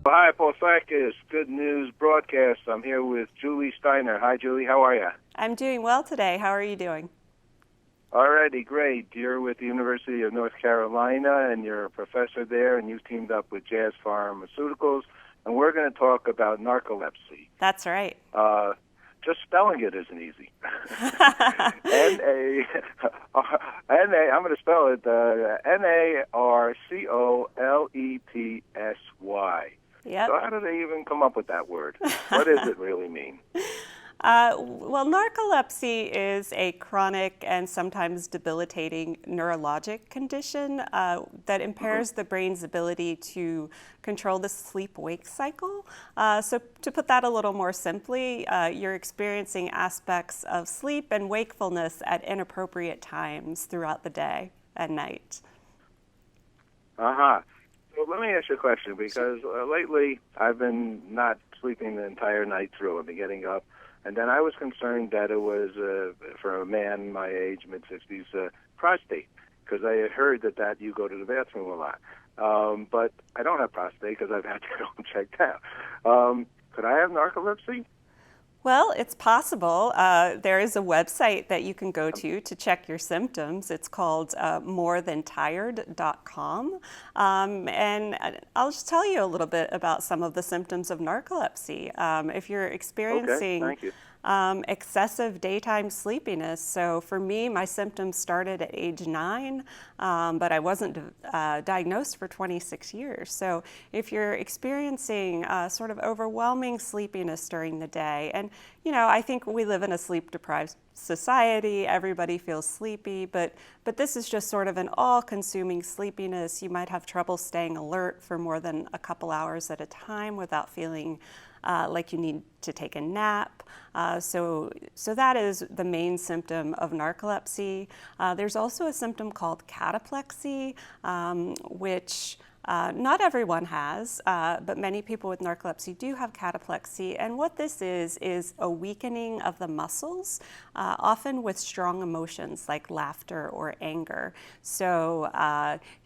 Hi, Paul Sakis. Good news broadcast. I'm here with Julea Steiner. Hi, Julie. How are you? I'm doing well today. How are you doing? All righty, great. You're with the University of North Carolina, and you're a professor there, and you've teamed up with Jazz Pharmaceuticals, and we're going to talk about narcolepsy. That's right. Just spelling it isn't easy. N-A, I'm going to spell it, Narcolepsy. Yep. So how do they even come up with that word? What does it really mean? Well, narcolepsy is a chronic and sometimes debilitating neurologic condition that impairs the brain's ability to control the sleep-wake cycle. So to put that a little more simply, you're experiencing aspects of sleep and wakefulness at inappropriate times throughout the day and night. Uh-huh. So let me ask you a question, because lately I've been not sleeping the entire night through. I've been getting up. And then I was concerned that it was, for a man my age, mid-60s, prostate, because I had heard that you go to the bathroom a lot. But I don't have prostate because I've had to go and check out. Could I have narcolepsy? Well, it's possible. There is a website that you can go to check your symptoms. It's called morethantired.com. And I'll just tell you a little bit about some of the symptoms of narcolepsy. If you're experiencing excessive daytime sleepiness, so for me, my symptoms started at age 9, but I wasn't diagnosed for 26 years. So if you're experiencing sort of overwhelming sleepiness during the day, and I think we live in a sleep-deprived society. Everybody feels sleepy, but this is just sort of an all-consuming sleepiness. You might have trouble staying alert for more than a couple hours at a time without feeling like you need to take a nap. So that is the main symptom of narcolepsy. There's also a symptom called cataplexy, which not everyone has, but many people with narcolepsy do have cataplexy. And what this is a weakening of the muscles, often with strong emotions like laughter or anger. So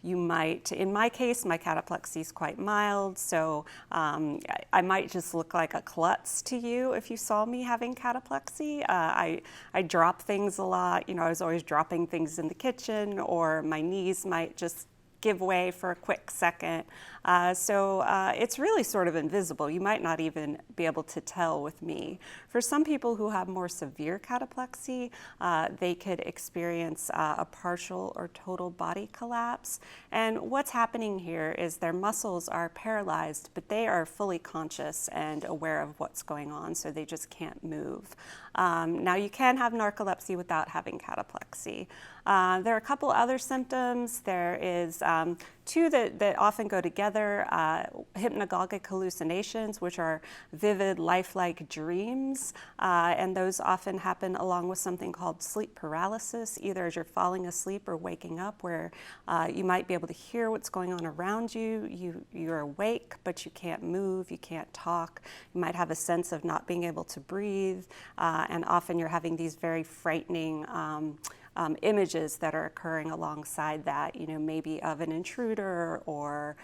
you might, in my case, my cataplexy is quite mild, so I might just look like a klutz to you if you saw me having cataplexy. I drop things a lot. I was always dropping things in the kitchen, or my knees might just give way for a quick second. So it's really sort of invisible. You might not even be able to tell with me. For some people who have more severe cataplexy, they could experience a partial or total body collapse. And what's happening here is their muscles are paralyzed, but they are fully conscious and aware of what's going on, so they just can't move. Now, you can have narcolepsy without having cataplexy. There are a couple other symptoms. There is two that often go together, hypnagogic hallucinations, which are vivid, lifelike dreams, and those often happen along with something called sleep paralysis, either as you're falling asleep or waking up, where you might be able to hear what's going on around you. You're awake, but you can't move, you can't talk. You might have a sense of not being able to breathe, and often you're having these very frightening images that are occurring alongside that, maybe of an intruder or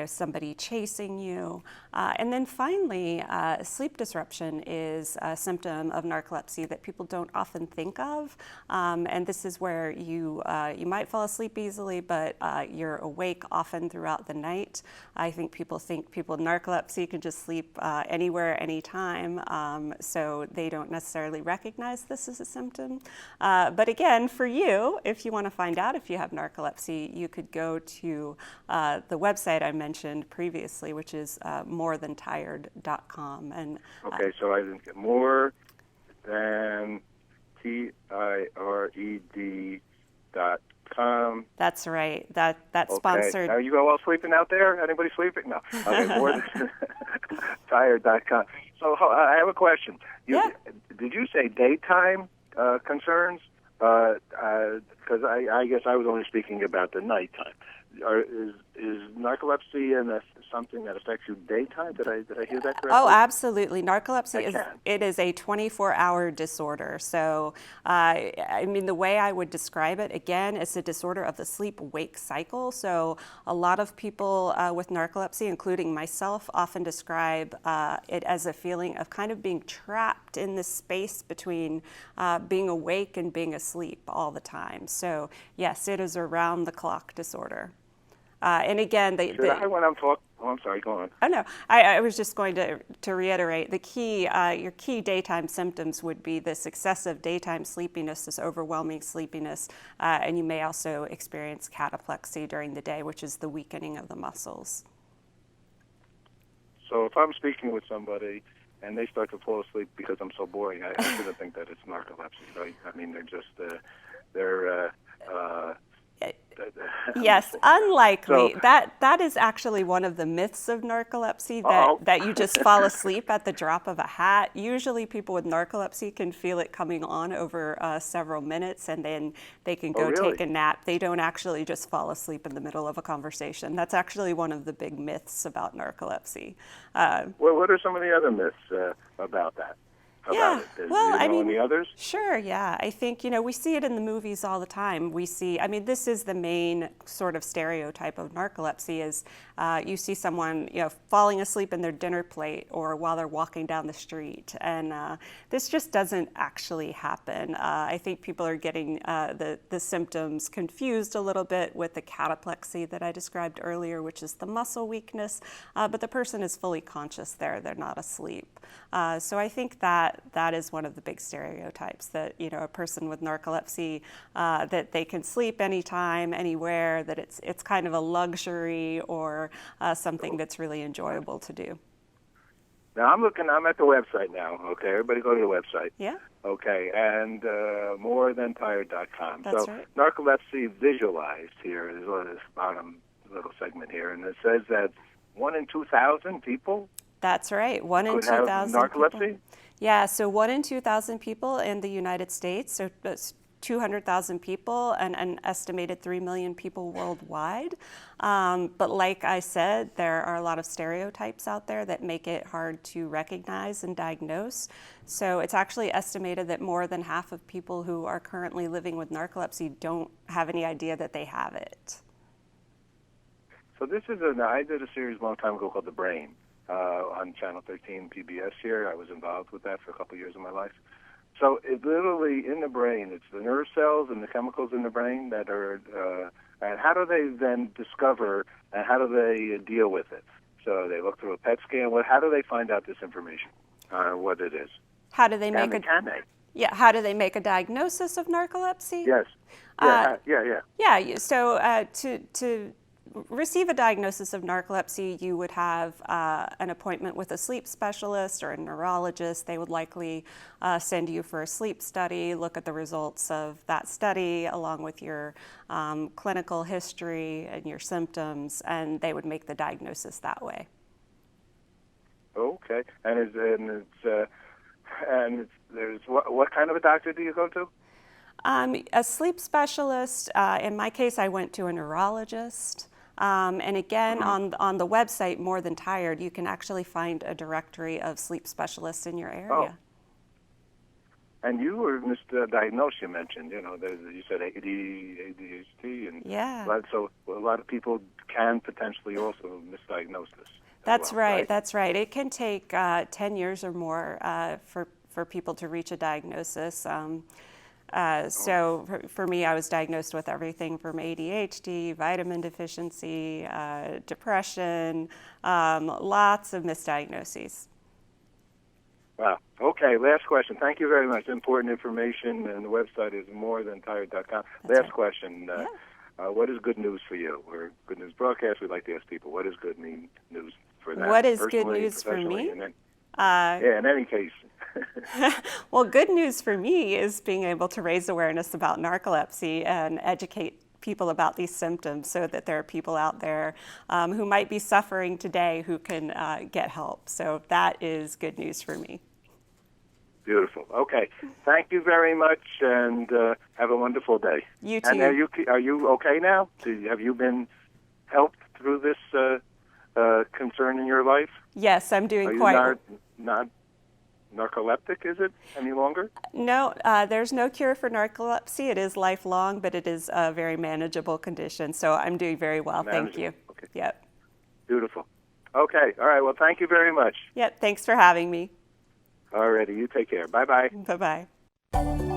somebody chasing you. And then finally, sleep disruption is a symptom of narcolepsy that people don't often think of. And this is where you might fall asleep easily, but you're awake often throughout the night. I think people with narcolepsy can just sleep anywhere, anytime, so they don't necessarily recognize this as a symptom. But again, for you, if you want to find out if you have narcolepsy, you could go to the website I mentioned previously, which is morethantired.com. And okay, so I didn't get more than TIRED.com. That's right. That's okay. sponsored. Are you all sleeping out there? Anybody sleeping? No. Okay, more than TIRED.com. So I have a question. Did you say daytime concerns? Because I guess I was only speaking about the nighttime. is narcolepsy something that affects you daytime? Did I hear that correctly? Oh, absolutely. Narcolepsy is a 24-hour disorder. So, I mean, the way I would describe it, again, it's a disorder of the sleep-wake cycle. So a lot of people with narcolepsy, including myself, often describe it as a feeling of kind of being trapped in this space between being awake and being asleep all the time. So yes, it is a round-the-clock disorder. And again, I'm sorry, go on. Oh, no, I was just going to reiterate the key, your key daytime symptoms would be this excessive daytime sleepiness, this overwhelming sleepiness, and you may also experience cataplexy during the day, which is the weakening of the muscles. So if I'm speaking with somebody and they start to fall asleep because I'm so boring, I shouldn't think that it's narcolepsy, right? I mean, they're just, Yes, unlikely. So, that is actually one of the myths of narcolepsy, that you just fall asleep at the drop of a hat. Usually people with narcolepsy can feel it coming on over several minutes, and then they can go take a nap. They don't actually just fall asleep in the middle of a conversation. That's actually one of the big myths about narcolepsy. Well, what are some of the other myths about that? Yeah, well, I mean, any others? Sure, yeah. I think, we see it in the movies all the time. This is the main sort of stereotype of narcolepsy is you see someone, falling asleep in their dinner plate or while they're walking down the street. And this just doesn't actually happen. I think people are getting the symptoms confused a little bit with the cataplexy that I described earlier, which is the muscle weakness, but the person is fully conscious there. They're not asleep. So I think that is one of the big stereotypes, that a person with narcolepsy, that they can sleep anytime, anywhere, that it's kind of a luxury or something that's really enjoyable to do. Now I'm at the website now. Okay, everybody go to the website. Yeah. Okay, and morethantired.com. That's so right. Narcolepsy visualized here is this bottom little segment here, and it says that 1 in 2,000 people. That's right. 1 in 2,000 narcolepsy? people. Yeah, so 1 in 2,000 people in the United States, so that's 200,000 people and an estimated 3 million people worldwide. But like I said, there are a lot of stereotypes out there that make it hard to recognize and diagnose. So it's actually estimated that more than half of people who are currently living with narcolepsy don't have any idea that they have it. So I did a series a long time ago called The Brain. On Channel 13 PBS here. I was involved with that for a couple of years of my life. So it literally, in the brain, it's the nerve cells and the chemicals in the brain that are, and how do they then discover, and how do they deal with it? So they look through a PET scan. How do they find out this information, what it is? How do they make how do they make a diagnosis of narcolepsy? Yes. Yeah, so to receive a diagnosis of narcolepsy, you would have an appointment with a sleep specialist or a neurologist. They would likely send you for a sleep study, look at the results of that study along with your clinical history and your symptoms, and they would make the diagnosis that way. Okay, what kind of a doctor do you go to? A sleep specialist. In my case, I went to a neurologist. And again, on the website, More Than Tired, you can actually find a directory of sleep specialists in your area. Oh. And you were misdiagnosed, you mentioned, you said ADHD. And yeah. So a lot of people can potentially also misdiagnose this. That's right. That's right. It can take 10 years or more for people to reach a diagnosis. So for me, I was diagnosed with everything from ADHD, vitamin deficiency, depression, lots of misdiagnoses. Wow. Okay, last question. Thank you very much. Important information, and the website is morethantired.com. Last question. What is good news for you? We're Good News Broadcast. We'd like to ask people, what is good news for them? What is good news for me? In any case. Well, good news for me is being able to raise awareness about narcolepsy and educate people about these symptoms so that there are people out there who might be suffering today who can get help. So that is good news for me. Beautiful. Okay. Thank you very much, and have a wonderful day. You too. And are you okay now? Have you been helped through this concern in your life? Yes, I'm doing Are you quite. not narcoleptic, is it, any longer? No, there's no cure for narcolepsy. It is lifelong, but it is a very manageable condition. So I'm doing very well. Thank you. Okay. Yep. Beautiful. Okay. All right. Well, thank you very much. Yep. Thanks for having me. All righty. You take care. Bye-bye. Bye-bye.